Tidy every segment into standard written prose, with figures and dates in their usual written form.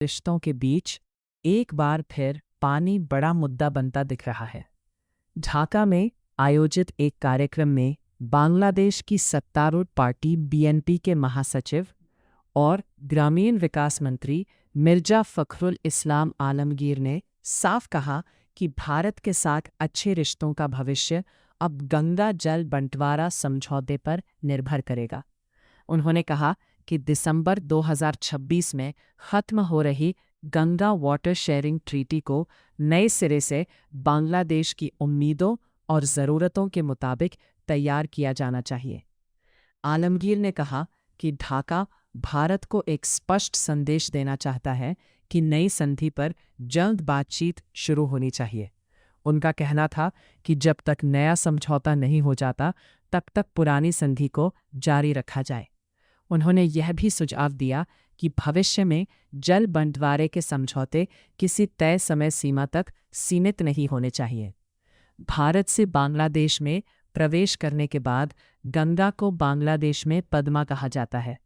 रिश्तों के बीच एक बार फिर पानी बड़ा मुद्दा बनता दिख रहा है। ढाका में आयोजित एक कार्यक्रम में बांग्लादेश की सत्तारूढ़ पार्टी बीएनपी के महासचिव और ग्रामीण विकास मंत्री मिर्जा फखरुल इस्लाम आलमगीर ने साफ कहा कि भारत के साथ अच्छे रिश्तों का भविष्य अब गंगा जल बंटवारा समझौते पर निर्भर करेगा। उन्होंने कहा कि दिसंबर 2026 में खत्म हो रही गंगा वाटर शेयरिंग ट्रीटी को नए सिरे से बांग्लादेश की उम्मीदों और ज़रूरतों के मुताबिक तैयार किया जाना चाहिए। आलमगीर ने कहा कि ढाका भारत को एक स्पष्ट संदेश देना चाहता है कि नई संधि पर जल्द बातचीत शुरू होनी चाहिए। उनका कहना था कि जब तक नया समझौता नहीं हो जाता तब तक पुरानी संधि को जारी रखा जाए। उन्होंने यह भी सुझाव दिया कि भविष्य में जल बंटवारे के समझौते किसी तय समय सीमा तक सीमित नहीं होने चाहिए। भारत से बांग्लादेश में प्रवेश करने के बाद गंगा को बांग्लादेश में पद्मा कहा जाता है।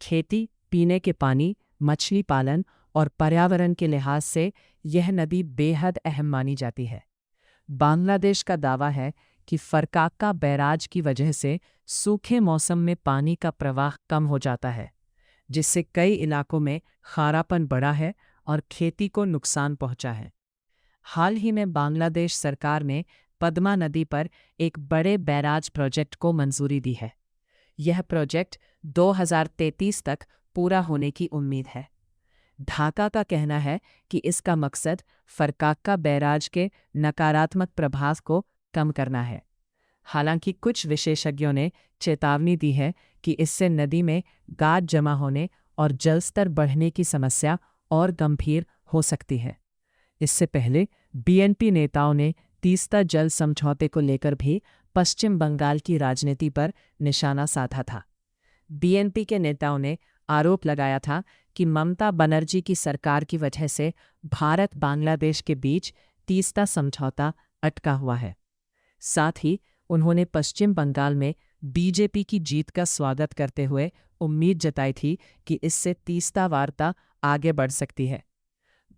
खेती, पीने के पानी, मछली पालन और पर्यावरण के लिहाज से यह नदी बेहद अहम मानी जाती है। बांग्लादेश का दावा है कि फरक्का बैराज की वजह से सूखे मौसम में पानी का प्रवाह कम हो जाता है, जिससे कई इलाकों में खारापन बढ़ा है और खेती को नुकसान पहुंचा है। हाल ही में बांग्लादेश सरकार ने पद्मा नदी पर एक बड़े बैराज प्रोजेक्ट को मंजूरी दी है। यह प्रोजेक्ट 2033 तक पूरा होने की उम्मीद है। ढाका का कहना है कि इसका मकसद फरक्का बैराज के नकारात्मक प्रभाव को कम करना है। हालांकि कुछ विशेषज्ञों ने चेतावनी दी है कि इससे नदी में गाद जमा होने और जलस्तर बढ़ने की समस्या और गंभीर हो सकती है। इससे पहले बीएनपी नेताओं ने तीस्ता जल समझौते को लेकर भी पश्चिम बंगाल की राजनीति पर निशाना साधा था। बीएनपी के नेताओं ने आरोप लगाया था कि ममता बनर्जी की सरकार की वजह से भारत बांग्लादेश के बीच तीस्ता समझौता अटका हुआ है। साथ ही उन्होंने पश्चिम बंगाल में बीजेपी की जीत का स्वागत करते हुए उम्मीद जताई थी कि इससे तीस्ता वार्ता आगे बढ़ सकती है।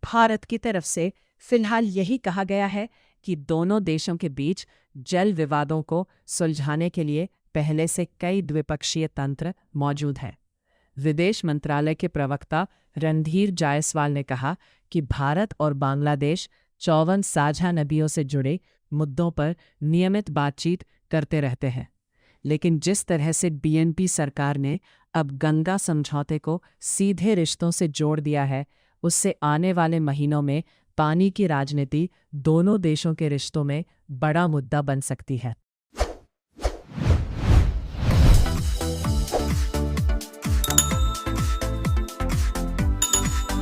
भारत की तरफ से फिलहाल यही कहा गया है कि दोनों देशों के बीच जल विवादों को सुलझाने के लिए पहले से कई द्विपक्षीय तंत्र मौजूद हैं। विदेश मंत्रालय के प्रवक्ता रणधीर जायसवाल ने कहा कि भारत और बांग्लादेश 54 साझा नदियों से जुड़े मुद्दों पर नियमित बातचीत करते रहते हैं, लेकिन जिस तरह से बीएनपी सरकार ने अब गंगा समझौते को सीधे रिश्तों से जोड़ दिया है, उससे आने वाले महीनों में पानी की राजनीति दोनों देशों के रिश्तों में बड़ा मुद्दा बन सकती है।